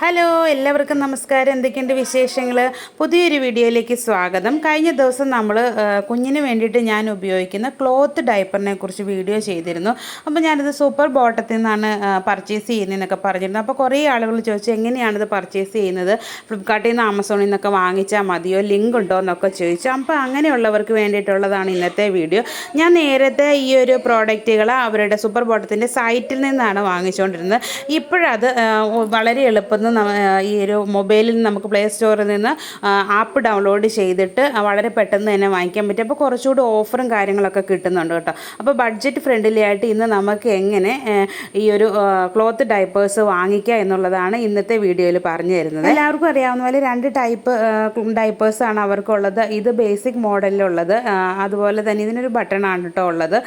Hello എല്ലാവർക്കും നമസ്കാരം. എന്തൊക്കെയുണ്ട് വിശേഷങ്ങൾ? പുതിയൊരു വീഡിയോയിലേക്ക് സ്വാഗതം. കഴിഞ്ഞ ദിവസം നമ്മൾ കുഞ്ഞിന് വേണ്ടിയിട്ട് ഞാൻ ഉപയോഗിക്കുന്ന ക്ലോത്ത് ഡയപ്പറിനെ കുറിച്ച് വീഡിയോ ചെയ്തിരുന്നു. അപ്പോൾ ഞാനിത് സൂപ്പർ ബോട്ടത്തിൽ നിന്നാണ് പർച്ചേസ് ചെയ്യുന്നതെന്നൊക്കെ പറഞ്ഞിരുന്നു. അപ്പോൾ കുറേ ആളുകൾ ചോദിച്ചു എങ്ങനെയാണിത് പർച്ചേസ് ചെയ്യുന്നത്, ഫ്ലിപ്കാർട്ടിൽ നിന്ന് ആമസോണിൽ നിന്നൊക്കെ വാങ്ങിച്ചാൽ മതിയോ, ലിങ്ക് ഉണ്ടോ എന്നൊക്കെ ചോദിച്ചു. അപ്പോൾ അങ്ങനെയുള്ളവർക്ക് വേണ്ടിയിട്ടുള്ളതാണ് ഇന്നത്തെ വീഡിയോ. ഞാൻ നേരത്തെ ഈ ഒരു പ്രോഡക്റ്റുകൾ അവരുടെ സൂപ്പർ ബോട്ടത്തിൻ്റെ സൈറ്റിൽ നിന്നാണ് വാങ്ങിച്ചുകൊണ്ടിരുന്നത്. ഇപ്പോഴത് വളരെ എളുപ്പം ഈ ഒരു മൊബൈലിൽ നമുക്ക് പ്ലേ സ്റ്റോറിൽ നിന്ന് ആപ്പ് ഡൗൺലോഡ് ചെയ്തിട്ട് വളരെ പെട്ടെന്ന് തന്നെ വാങ്ങിക്കാൻ പറ്റും. അപ്പോൾ കുറച്ചുകൂടി ഓഫറും കാര്യങ്ങളൊക്കെ കിട്ടുന്നുണ്ട് കേട്ടോ. അപ്പോൾ ബഡ്ജറ്റ് ഫ്രണ്ട്ലി ആയിട്ട് ഇന്ന് നമുക്ക് എങ്ങനെ ഈ ഒരു ക്ലോത്ത് ഡൈപ്പേഴ്സ് വാങ്ങിക്കുക എന്നുള്ളതാണ് ഇന്നത്തെ വീഡിയോയിൽ പറഞ്ഞു തരുന്നത്. എല്ലാവർക്കും അറിയാവുന്ന പോലെ രണ്ട് ടൈപ്പ് ഡൈപ്പേഴ്സാണ് അവർക്കുള്ളത്. ഇത് ബേസിക് മോഡലിലുള്ളത്, അതുപോലെ തന്നെ ഇതിനൊരു ബട്ടൺ ആണ് കേട്ടോ ഉള്ളത്.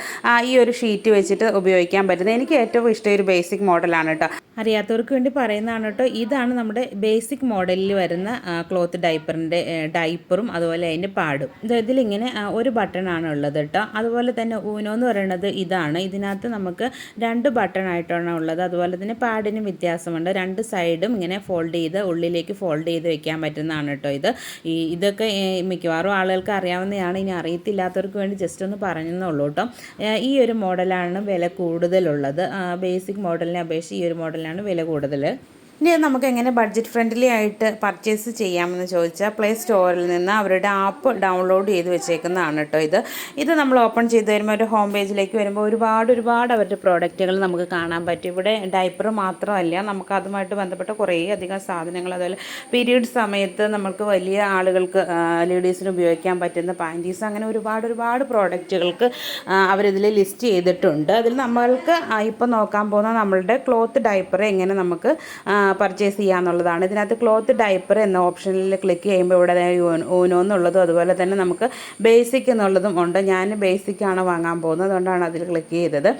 ഈ ഒരു ഷീറ്റ് വെച്ചിട്ട് ഉപയോഗിക്കാൻ പറ്റുന്നത്. എനിക്ക് ഏറ്റവും ഇഷ്ടം ഒരു ബേസിക് മോഡലാണ് കേട്ടോ. അറിയാത്തവർക്ക് വേണ്ടി പറയുന്നതാണ് കേട്ടോ. ഇതാണ് നമ്മുടെ ബേസിക് മോഡലിൽ വരുന്ന ക്ലോത്ത് ഡൈപ്പറിൻ്റെ ഡൈപ്പറും അതുപോലെ അതിൻ്റെ പാടും. ഇതിലിങ്ങനെ ഒരു ബട്ടണാണ് ഉള്ളത് കേട്ടോ. അതുപോലെ തന്നെ ഊനോ എന്ന് പറയുന്നത് ഇതാണ്. ഇതിനകത്ത് നമുക്ക് രണ്ട് ബട്ടൺ ആയിട്ടാണ് ഉള്ളത്. അതുപോലെ തന്നെ പാഡിനും വ്യത്യാസമുണ്ട്. രണ്ട് സൈഡും ഇങ്ങനെ ഫോൾഡ് ചെയ്ത് ഉള്ളിലേക്ക് ഫോൾഡ് ചെയ്ത് വെക്കാൻ പറ്റുന്നതാണ് കേട്ടോ ഇത്. ഇതൊക്കെ മിക്കവാറും ആളുകൾക്ക് അറിയാവുന്നതാണ്. ഇനി അറിയത്തില്ലാത്തവർക്ക് വേണ്ടി ജസ്റ്റ് ഒന്ന് പറഞ്ഞെന്നുള്ളൂ കേട്ടോ. ഈ ഒരു മോഡലാണ് വില കൂടുതലുള്ളത്. ബേസിക് മോഡലിനെ അപേക്ഷിച്ച് ഈ ഒരു മോഡലിനാണ് വില കൂടുതൽ. ഇനി നമുക്ക് എങ്ങനെ ബഡ്ജറ്റ് ഫ്രണ്ട്ലി ആയിട്ട് പർച്ചേസ് ചെയ്യാമെന്ന് ചോദിച്ചാൽ പ്ലേ സ്റ്റോറിൽ നിന്ന് അവരുടെ ആപ്പ് ഡൗൺലോഡ് ചെയ്ത് വെച്ചേക്കുന്നതാണ് കേട്ടോ ഇത് നമ്മൾ ഓപ്പൺ ചെയ്ത് വരുമ്പോൾ ഒരു ഹോം പേജിലേക്ക് വരുമ്പോൾ ഒരുപാട് അവരുടെ പ്രോഡക്റ്റുകൾ നമുക്ക് കാണാൻ പറ്റും. ഇവിടെ ഡയപ്പർ മാത്രമല്ല, നമുക്ക് അതുമായിട്ട് ബന്ധപ്പെട്ട കുറേ അധികം സാധനങ്ങൾ, അതുപോലെ പീരീഡ് സമയത്ത് നമുക്ക് വലിയ ആളുകൾക്ക് ലേഡീസിന് ഉപയോഗിക്കാൻ പറ്റുന്ന പാൻറ്റീസ്, അങ്ങനെ ഒരുപാട് പ്രോഡക്റ്റുകൾക്ക് അവരിതിൽ ലിസ്റ്റ് ചെയ്തിട്ടുണ്ട്. അതിൽ നമ്മൾക്ക് ഇപ്പോൾ നോക്കാൻ പോകുന്ന നമ്മളുടെ ക്ലോത്ത് ഡയപ്പർ എങ്ങനെ നമുക്ക് പർച്ചേസ് ചെയ്യാന്നുള്ളതാണ്. ഇതിനകത്ത് ക്ലോത്ത് ഡയപ്പർ എന്ന ഓപ്ഷനിൽ ക്ലിക്ക് ചെയ്യുമ്പോൾ ഇവിടെ ഊനോ എന്നുള്ളതും അതുപോലെ തന്നെ നമുക്ക് ബേസിക് എന്നുള്ളതും ഉണ്ട്. ഞാൻ ബേസിക്കാണ് വാങ്ങാൻ പോകുന്നത്, അതുകൊണ്ടാണ് അതിൽ ക്ലിക്ക് ചെയ്തത്.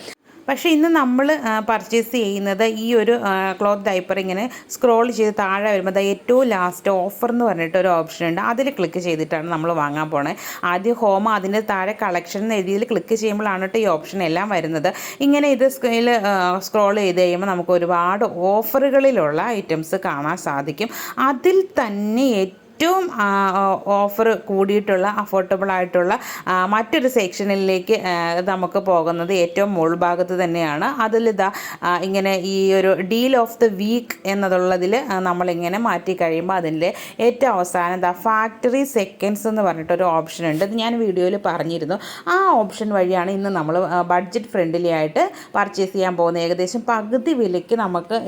പക്ഷേ ഇന്ന് നമ്മൾ പർച്ചേസ് ചെയ്യുന്നത് ഈ ഒരു ക്ലോത്ത് ഡൈപ്പർ ഇങ്ങനെ സ്ക്രോൾ ചെയ്ത് താഴെ വരുമ്പോൾ ഏറ്റവും ലാസ്റ്റ് ഓഫർ എന്ന് പറഞ്ഞിട്ട് ഒരു ഓപ്ഷൻ ഉണ്ട്. അതിൽ ക്ലിക്ക് ചെയ്തിട്ടാണ് നമ്മൾ വാങ്ങാൻ പോണത്. ആദ്യം ഹോം, അതിൻ്റെ താഴെ കളക്ഷൻ എന്ന് എഴുതിയിൽ ക്ലിക്ക് ചെയ്യുമ്പോഴാണ് കേട്ടോ ഈ ഓപ്ഷൻ എല്ലാം വരുന്നത്. ഇങ്ങനെ ഇത് സ്ക്രോൾ ചെയ്ത് കഴിയുമ്പോൾ നമുക്ക് ഒരുപാട് ഓഫറുകളിലുള്ള ഐറ്റംസ് കാണാൻ സാധിക്കും. അതിൽ തന്നെ ഏറ്റവും ഓഫർ കൂടിയിട്ടുള്ള അഫോർഡബിൾ ആയിട്ടുള്ള മറ്റൊരു സെക്ഷനിലേക്ക് നമുക്ക് പോകുന്നത് ഏറ്റവും മുൾഭാഗത്ത് തന്നെയാണ്. അതിലിതാ ഇങ്ങനെ ഈ ഒരു ഡീൽ ഓഫ് ദ വീക്ക് എന്നതുള്ളതിൽ നമ്മളിങ്ങനെ മാറ്റി കഴിയുമ്പോൾ അതിൻ്റെ ഏറ്റവും അവസാനം ഫാക്ടറി സെക്കൻഡ്സ് എന്ന് പറഞ്ഞിട്ടൊരു ഓപ്ഷൻ ഉണ്ട്. ഇത് ഞാൻ വീഡിയോയിൽ പറഞ്ഞിരുന്നു. ആ ഓപ്ഷൻ വഴിയാണ് ഇന്ന് നമ്മൾ ബഡ്ജറ്റ് ഫ്രണ്ട്ലി ആയിട്ട് പർച്ചേസ് ചെയ്യാൻ പോകുന്നത്. ഏകദേശം പകുതി വിലയ്ക്ക് നമുക്ക്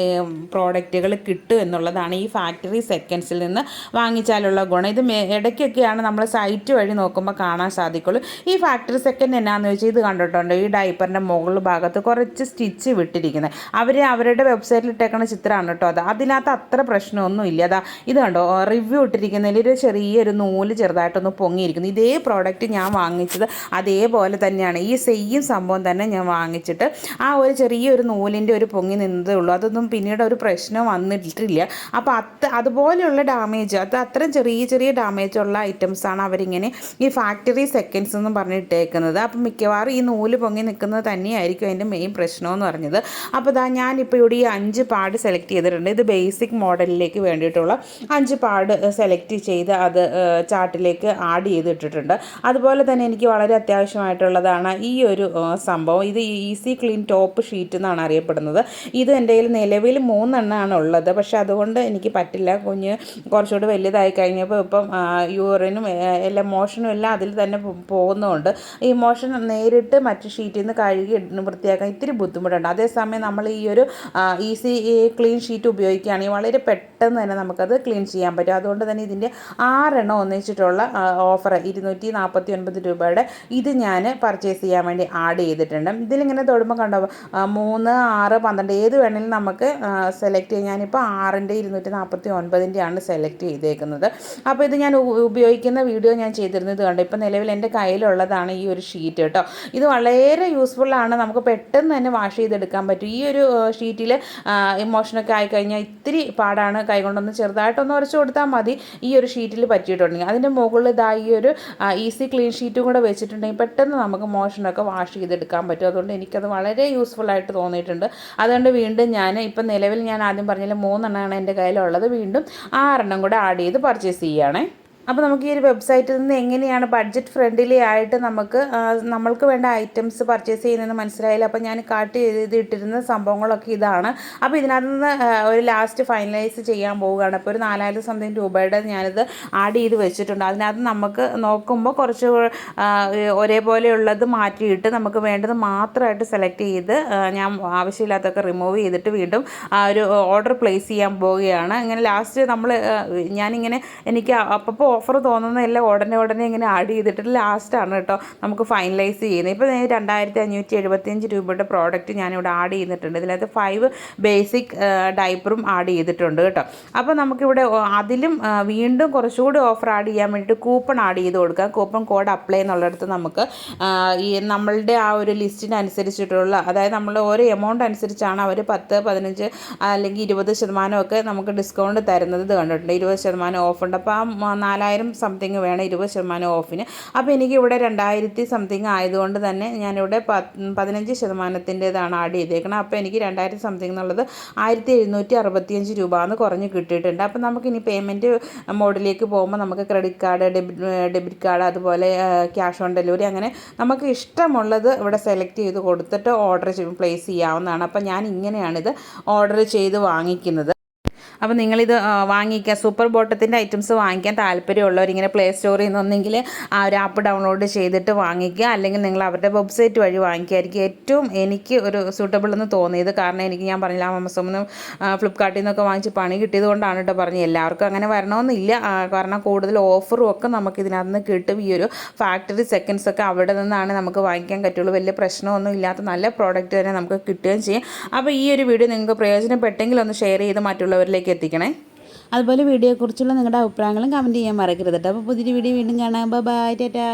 പ്രോഡക്റ്റുകൾ കിട്ടും എന്നുള്ളതാണ് ഈ ഫാക്ടറി സെക്കൻഡ്സിൽ നിന്ന് വാങ്ങിച്ചാൽ ുള്ള ഗുണം. ഇത് ഇടയ്ക്കൊക്കെയാണ് നമ്മൾ സൈറ്റ് വഴി നോക്കുമ്പോൾ കാണാൻ സാധിക്കുള്ളൂ. ഈ ഫാക്ടറി സെക്കൻഡ് എന്നാന്ന് വെച്ചാൽ ഇത് കണ്ടിട്ടുണ്ട്, ഈ ഡൈപ്പറിൻ്റെ മുകളിൽ ഭാഗത്ത് കുറച്ച് സ്റ്റിച്ച് വിട്ടിരിക്കുന്നത്. അവരുടെ വെബ്സൈറ്റിൽ ഇട്ടേക്കുന്ന ചിത്രമാണ് കേട്ടോ അത്. അതിനകത്ത് അത്ര പ്രശ്നമൊന്നും ഇല്ല. അതാ ഇത് കണ്ടോ, റിവ്യൂ ഇട്ടിരിക്കുന്നതിൽ ഒരു ചെറിയൊരു നൂല് ചെറുതായിട്ടൊന്ന് പൊങ്ങിയിരിക്കുന്നു. ഇതേ പ്രോഡക്റ്റ് ഞാൻ വാങ്ങിച്ചത് അതേപോലെ തന്നെയാണ്. ഈ സെയിം സംഭവം തന്നെ ഞാൻ വാങ്ങിച്ചിട്ട് ആ ഒരു ചെറിയൊരു നൂലിൻ്റെ ഒരു പൊങ്ങി നിന്നതേ ഉള്ളൂ. അതൊന്നും പിന്നീട് ഒരു പ്രശ്നം വന്നിട്ടില്ല. അപ്പോൾ അതുപോലെയുള്ള ഡാമേജ്, അത് അത്ര ചെറിയ ഡാമേജുള്ള ഐറ്റംസാണ് അവരിങ്ങനെ ഈ ഫാക്ടറി സെക്കൻഡ്സ് എന്ന് പറഞ്ഞിട്ടേക്കുന്നത്. അപ്പം മിക്കവാറും ഈ നൂല് പൊങ്ങി നിൽക്കുന്നത് തന്നെയായിരിക്കും അതിൻ്റെ മെയിൻ പ്രശ്നമെന്ന് പറഞ്ഞത്. അപ്പോൾ ഞാനിപ്പോൾ ഇവിടെ ഈ 5 പാഡ് സെലക്ട് ചെയ്തിട്ടുണ്ട്. ഇത് ബേസിക് മോഡലിലേക്ക് വേണ്ടിയിട്ടുള്ള 5 പാഡ് സെലക്ട് ചെയ്ത് അത് ചാർട്ടിലേക്ക് ആഡ് ചെയ്തിട്ടിട്ടുണ്ട്. അതുപോലെ തന്നെ എനിക്ക് വളരെ അത്യാവശ്യമായിട്ടുള്ളതാണ് ഈ ഒരു സംഭവം. ഇത് ഈസി ക്ലീൻ ടോപ്പ് ഷീറ്റ് എന്നാണ് അറിയപ്പെടുന്നത്. ഇത് എൻ്റെ കയ്യിൽ നിലവിൽ 3 എണ്ണമാണ് ഉള്ളത്. പക്ഷേ അതുകൊണ്ട് എനിക്ക് പറ്റില്ല. കുഞ്ഞ് കുറച്ചുകൂടി വലുതായി കഴിഞ്ഞപ്പോൾ ഇപ്പം യൂറിനും എല്ലാം മോഷനും എല്ലാം അതിൽ തന്നെ പോകുന്നതുകൊണ്ട് ഈ മോഷൻ നേരിട്ട് മറ്റ് ഷീറ്റിൽ നിന്ന് കഴുകി വൃത്തിയാക്കാൻ ഇത്തിരി ബുദ്ധിമുട്ടുണ്ട്. അതേസമയം നമ്മൾ ഈ ഒരു ഈസി ക്ലീൻ ഷീറ്റ് ഉപയോഗിക്കുകയാണെങ്കിൽ വളരെ പെട്ടെന്ന് തന്നെ നമുക്കത് ക്ലീൻ ചെയ്യാൻ പറ്റും. അതുകൊണ്ട് തന്നെ ഇതിൻ്റെ 6 എണ്ണം ഒന്നിച്ചിട്ടുള്ള ഓഫർ 249 രൂപയുടെ ഇത് ഞാൻ പർച്ചേസ് ചെയ്യാൻ വേണ്ടി ആഡ് ചെയ്തിട്ടുണ്ട്. ഇതിലിങ്ങനെ തൊടുമ്പോൾ കണ്ടോ 3, 6, 12 ഏത് വേണമെങ്കിലും നമുക്ക് സെലക്ട് ചെയ്യാം. ഞാനിപ്പോൾ 6ൻ്റെ 249ൻ്റെയാണ് സെലക്ട് ചെയ്തേക്കുന്നത്. അപ്പോൾ ഇത് ഞാൻ ഉപയോഗിക്കുന്ന വീഡിയോ ഞാൻ ചെയ്തിരുന്നത് കണ്ടോ. ഇപ്പോൾ നിലവിൽ എൻ്റെ കയ്യിലുള്ളതാണ് ഈ ഒരു ഷീറ്റ് കേട്ടോ. ഇത് വളരെ യൂസ്ഫുള്ളാണ്, നമുക്ക് പെട്ടെന്ന് തന്നെ വാഷ് ചെയ്തെടുക്കാൻ പറ്റും. ഈ ഒരു ഷീറ്റിൽ ഇമോഷനൊക്കെ ആയിക്കഴിഞ്ഞാൽ ഇത്തിരി പാടാണ്, കൈകൊണ്ടൊന്ന് ചെറുതായിട്ടൊന്ന് ഉരച്ച് കൊടുത്താൽ മതി. ഈ ഒരു ഷീറ്റിൽ പറ്റിയിട്ടുണ്ടെങ്കിൽ അതിൻ്റെ മുകളിൽ ഇതാ ഈ ഒരു ഈസി ക്ലീൻ ഷീറ്റും കൂടെ വെച്ചിട്ടുണ്ടെങ്കിൽ പെട്ടെന്ന് നമുക്ക് മോഷനൊക്കെ വാഷ് ചെയ്തെടുക്കാൻ പറ്റും. അതുകൊണ്ട് എനിക്കത് വളരെ യൂസ്ഫുൾ ആയിട്ട് തോന്നിയിട്ടുണ്ട്. അതുകൊണ്ട് വീണ്ടും ഞാൻ ഇപ്പം നിലവിൽ ഞാൻ ആദ്യം പറഞ്ഞാൽ 3 എണ്ണമാണ് എൻ്റെ കയ്യിലുള്ളത്, വീണ്ടും 6 എണ്ണം കൂടെ ആഡ് ചെയ്ത് പർച്ചേസ് ചെയ്യുകയാണേ. അപ്പോൾ നമുക്ക് ഈ ഒരു വെബ്സൈറ്റിൽ നിന്ന് എങ്ങനെയാണ് ബഡ്ജറ്റ് ഫ്രണ്ട്ലി ആയിട്ട് നമ്മൾക്ക് വേണ്ട ഐറ്റംസ് പർച്ചേസ് ചെയ്യുന്നതെന്ന് മനസ്സിലായില്ല. അപ്പോൾ ഞാൻ കാട്ട് ചെയ്തിട്ടിരുന്ന സംഭവങ്ങളൊക്കെ ഇതാണ്. അപ്പോൾ ഇതിനകത്ത് നിന്ന് ഒരു ലാസ്റ്റ് ഫൈനലൈസ് ചെയ്യാൻ പോവുകയാണ്. അപ്പോൾ ഒരു 4000 സംതിങ് രൂപയുടെ ഞാനിത് ആഡ് ചെയ്ത് വെച്ചിട്ടുണ്ട്. അതിനകത്ത് നമുക്ക് നോക്കുമ്പോൾ കുറച്ച് ഒരേപോലെയുള്ളത് മാറ്റിയിട്ട് നമുക്ക് വേണ്ടത് മാത്രമായിട്ട് സെലക്ട് ചെയ്ത് ഞാൻ ആവശ്യമില്ലാത്തൊക്കെ റിമൂവ് ചെയ്തിട്ട് വീണ്ടും ഒരു ഓർഡർ പ്ലേസ് ചെയ്യാൻ പോവുകയാണ്. അങ്ങനെ ലാസ്റ്റ് ഞാനിങ്ങനെ എനിക്ക് അപ്പോൾ ഓഫർ തോന്നുന്നതെല്ലാം ഉടനെ ഇങ്ങനെ ആഡ് ചെയ്തിട്ട് ലാസ്റ്റാണ് കേട്ടോ നമുക്ക് ഫൈനലൈസ് ചെയ്യുന്നത്. ഇപ്പോൾ 2575 രൂപയുടെ പ്രോഡക്റ്റ് ഞാനിവിടെ ആഡ് ചെയ്തിട്ടുണ്ട്. ഇതിനകത്ത് 5 ബേസിക് ഡൈപ്പറും ആഡ് ചെയ്തിട്ടുണ്ട് കേട്ടോ. അപ്പോൾ നമുക്കിവിടെ അതിലും വീണ്ടും കുറച്ചുകൂടി ഓഫർ ആഡ് ചെയ്യാൻ വേണ്ടിയിട്ട് കൂപ്പൺ ആഡ് ചെയ്ത് കൊടുക്കാം. കൂപ്പൺ കോഡ് അപ്ലൈ എന്നുള്ളിടത്ത് നമുക്ക് ഈ നമ്മളുടെ ആ ഒരു ലിസ്റ്റിനനുസരിച്ചിട്ടുള്ള, അതായത് നമ്മൾ ഓരോ എമൗണ്ട് അനുസരിച്ചാണ് അവർ 10, 15 അല്ലെങ്കിൽ 20% ഒക്കെ നമുക്ക് ഡിസ്കൗണ്ട് തരുന്നത്. ഇത് കണ്ടിട്ടുണ്ട്, 20% ഓഫുണ്ട്. അപ്പോൾ ആ 4000 സംതിങ് വേണം 20% ഓഫിന്. അപ്പോൾ എനിക്കിവിടെ 2000 സംതിങ് ആയതുകൊണ്ട് തന്നെ ഞാനിവിടെ 15%-താണ് ആഡ് ചെയ്തേക്കണം. അപ്പോൾ എനിക്ക് 2000 സംതിങ് എന്നുള്ളത് 1765 രൂപ എന്ന് കുറഞ്ഞ് കിട്ടിയിട്ടുണ്ട്. അപ്പോൾ നമുക്കിനി പേയ്മെൻറ്റ് മോഡിലേക്ക് പോകുമ്പോൾ നമുക്ക് ക്രെഡിറ്റ് കാർഡ്, ഡെബിറ്റ് കാർഡ്, അതുപോലെ ക്യാഷ് ഓൺ ഡെലിവറി, അങ്ങനെ നമുക്ക് ഇഷ്ടമുള്ളത് ഇവിടെ സെലക്ട് ചെയ്ത് കൊടുത്തിട്ട് ഓർഡർ പ്ലേസ് ചെയ്യാവുന്നതാണ്. അപ്പോൾ ഞാൻ ഇങ്ങനെയാണിത് ഓർഡർ ചെയ്ത് വാങ്ങിക്കുന്നത്. അപ്പോൾ നിങ്ങളിത് വാങ്ങിക്കുക, സൂപ്പർ ബോട്ടത്തിൻ്റെ ഐറ്റംസ് വാങ്ങിക്കാൻ താല്പര്യമുള്ളവർ ഇങ്ങനെ പ്ലേ സ്റ്റോറിൽ നിന്നൊന്നെങ്കിൽ ആ ഒരു ആപ്പ് ഡൗൺലോഡ് ചെയ്തിട്ട് വാങ്ങിക്കുക, അല്ലെങ്കിൽ നിങ്ങൾ അവരുടെ വെബ്സൈറ്റ് വഴി വാങ്ങിക്കുകയായിരിക്കും ഏറ്റവും എനിക്ക് ഒരു സൂട്ടബിൾ എന്ന് തോന്നിയത്. കാരണം ഞാൻ പറഞ്ഞില്ല, ആമസോണിൽ നിന്നും ഫ്ലിപ്കാർട്ടിൽ നിന്നൊക്കെ വാങ്ങിച്ച് പണി കിട്ടിയത് കൊണ്ടാണ് കേട്ടോ പറഞ്ഞത്. എല്ലാവർക്കും അങ്ങനെ വരണമെന്നില്ല, കാരണം കൂടുതൽ ഓഫറും ഒക്കെ നമുക്ക് ഇതിനകത്ത് നിന്ന് കിട്ടും. ഈ ഒരു ഫാക്ടറി സെക്കൻഡ്സ് ഒക്കെ അവിടെ നിന്നാണ് നമുക്ക് വാങ്ങിക്കാൻ പറ്റുള്ളൂ. വലിയ പ്രശ്നമൊന്നും ഇല്ലാത്ത നല്ല പ്രോഡക്റ്റ് തന്നെ നമുക്ക് കിട്ടുകയും ചെയ്യും. അപ്പോൾ ഈ ഒരു വീഡിയോ നിങ്ങൾക്ക് പ്രയോജനപ്പെട്ടെങ്കിൽ ഒന്ന് ഷെയർ ചെയ്ത് മറ്റുള്ളവരിലേക്ക് എത്തിക്കണേ. അതുപോലെ വീഡിയോയെക്കുറിച്ചുള്ള നിങ്ങളുടെ അഭിപ്രായങ്ങളും കമൻറ്റ് ചെയ്യാൻ മറക്കരുത് കേട്ടോ. അപ്പോൾ പുതിയൊരു വീഡിയോ വീണ്ടും കാണാം. ബൈ, ടാറ്റാ.